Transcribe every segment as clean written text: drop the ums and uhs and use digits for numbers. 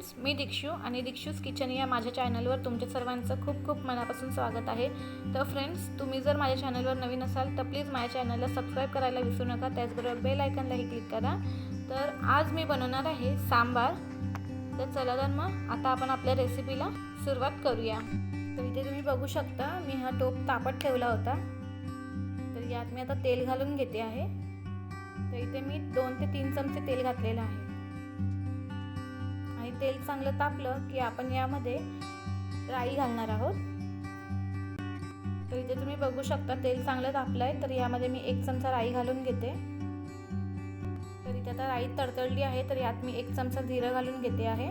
Friends, मी दीक्षू आणि दीक्षूज kitchen या माझ्या चॅनलवर तुमच्या सर्वांचं खूप खूप मनापासून स्वागत आहे। तर फ्रेंड्स, तुम्ही जर माझ्या चॅनलवर नवीन असाल तर प्लीज माझ्या चॅनलला सबस्क्राईब करायला विसरू नका, त्याचबरोबर बेल आयकॉनलाही क्लिक करा। तर आज मी बनवणार आहे सांबार। तर चला तर मग आता आपण आपल्या रेसिपीला सुरुवात करूया। तर इथे तुम्ही बघू शकता मी हा टोप तापत ठेवला होता। तर यात मी आता तेल घालून घेते आहे। तर इथे मी 2 ते 3 चमचे तेल घातलेलं आहे आणि तेल चांगलं तापलं की आपण यामध्ये राई घालणार आहोत। तर इथे तुम्ही बघू शकता तेल चांगलं तापलंय, तर यामध्ये मी 1 चमचा राई घालून घेते। तर इथे आता राई तडतडली आहे, तर यात मी 1 चमचा जिरं घालून घेते आहे।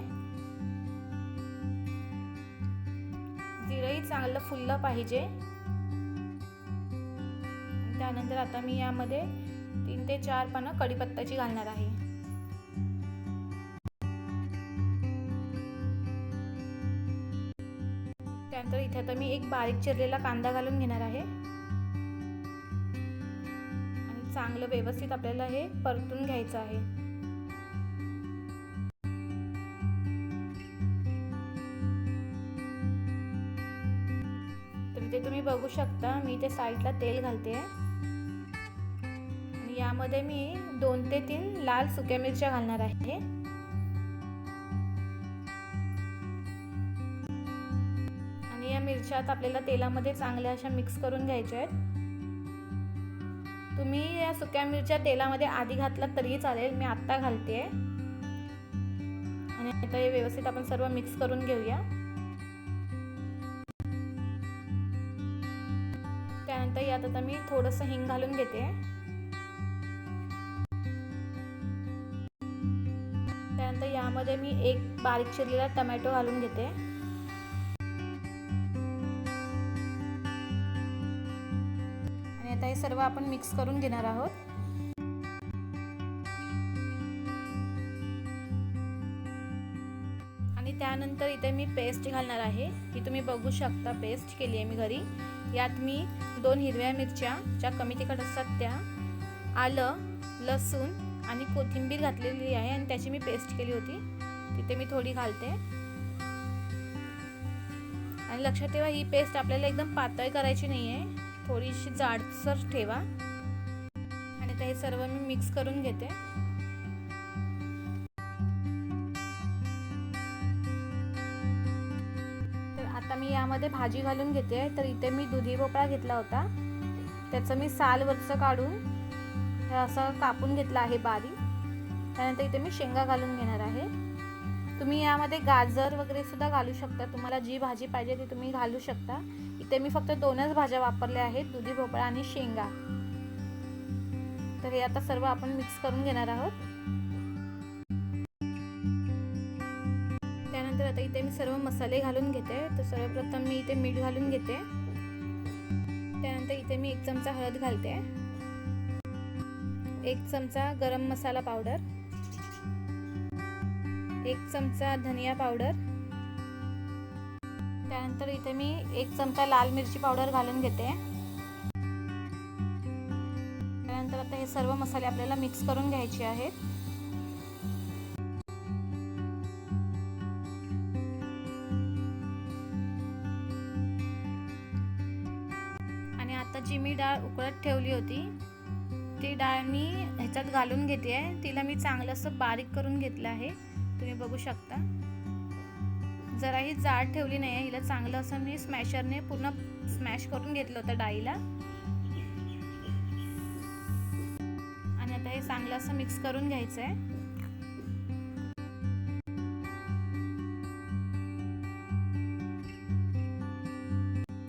जिरंही चांगलं फुललं पाहिजे। त्यानंतर आता मी यामध्ये 3 ते 4 पानं कढीपत्त्याची घालणार आहे। त्यानंतर इथे आता मी एक बारीक चिरलेला कांदा घालून घेणार आहे आणि चांगलं व्यवस्थित आपल्याला हे परतून घ्यायचं आहे। तर इथे तुम्ही बघू शकता मी इथे साईडला तेल घालते आणि यामध्ये मी 2 ते 3 लाल सुक्या मिरच्या घालणार आहे। या मिरच्या आपल्याला तेलामध्ये चांगल्या अशा मिक्स करून घ्यायच्या आहेत। तुम्ही या सुक्या मिरच्या तेलामध्ये आधी घातला तरी चालेल, मी आता घालते आणि आता हे व्यवस्थित आपण सर्व मिक्स करून घेऊया। त्यानंतर यात आता मी थोडंसं हिंग घालून घेते। त्यानंतर यामध्ये मी एक बारीक चिरलेला टोमॅटो घालून घेते आणि आता हे सर्व आपण मिक्स करून घेणार आहोत। आणि त्यानंतर इथे मी पेस्ट घालणार आहे, ही तुम्ही बघू शकता पेस्ट केली आहे मी घरी। यात मी 2 हिरव्या मिरच्या ज्या कमी तिखट असतात त्या, आलं, लसूण आणि कोथिंबीर घातलेली आहे आणि त्याची मी पेस्ट केली होती, तिथे मी थोडी घालते। आणि लक्षात ठेवा ही पेस्ट आपल्याला एकदम पातळ करायची नाही आहे, थोडीशी जाडसर ठेवा। आणि ते सर्व मी मिक्स करून घेते। तर आता मी यामध्ये भाजी घालून घेते। तर इथे मी दुधी भोपळा घेतला होता, त्याचं मी साल वरचं काढून हे असं कापून घेतलं आहे बारीक। त्यानंतर इथे मी शेंगा घालून घेणार आहे। तुम्ही यामध्ये गाजर वगैरे सुद्धा घालू शकता, तुम्हाला जी भाजी पाहिजे ती तुम्ही घालू शकता। इथे मी फक्त 2च भाज्या वापरल्या आहेत, दुधी भोपळा आणि शेंगा। तर हे आता सर्व आपण मिक्स करून घेणार आहोत। त्यानंतर आता इथे मी सर्व मसाले घालून घेते। तर सर्वप्रथम मी इथे मीठ घालून घेते। त्यानंतर इथे मी 1 चमचा हळद घालते, 1 चमचा गरम मसाला पावडर, 1 चमचा धनिया पावडर, त्यानंतर इथे मी 1 चमचा लाल मिरची पावडर घालून घेते। त्यानंतर आता हे सर्व मसाले आपल्याला मिक्स करून घ्यायचे आहेत। आणि आता जी मी डाळ उकळत ठेवली होती ती डाळ मी ह्याच्यात घालून घेते आहे। तिला मी चांगलं असं बारीक करून घेतलं आहे, तुम्ही बघू शकता। जराही जाड ठेवली नाही आहे, हिला चांगलं असं मी स्मॅशरने पूर्ण स्मॅश करून घेतलं होतं डाळीला। आणि आता हे चांगलं असं मिक्स करून घ्यायचं आहे।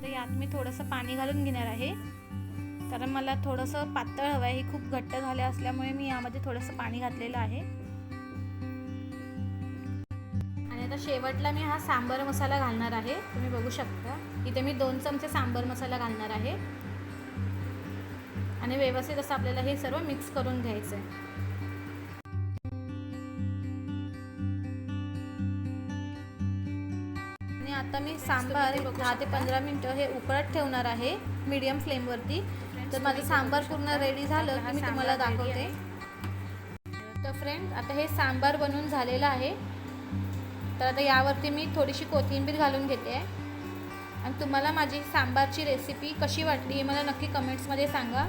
तर यात मी थोडंसं पाणी घालून घेणार आहे, कारण मला थोडंसं पातळ हवं आहे, ही खूप घट्ट झाले असल्यामुळे मी यामध्ये थोडंसं पाणी घातलेलं आहे। आणि आता शेवटला मी हा सांबार मसाला घालणार आहे, तुम्ही बघू शकता। इथे मी 2 चमचे सांबार मसाला घालणार आहे आणि व्यवस्थित असं आपल्याला हे सर्व मिक्स करून घ्यायचं आहे। आणि आता मी सांबार 10 ते 15 मिनिटं हे उकळत ठेवणार आहे मीडियम फ्लेमवरती। तर माझं सांबार पूर्ण रेडी झालं की मी तुम्हाला दाखवते। तर फ्रेंड्स, आता हे सांबार बनवून झालेलं आहे। तर आता यावरती मी थोडीशी कोथिंबीर घालून घेते आणि तुम्हाला माझी सांबारची रेसिपी कशी वाटली हे मला नक्की कमेंट्समध्ये सांगा.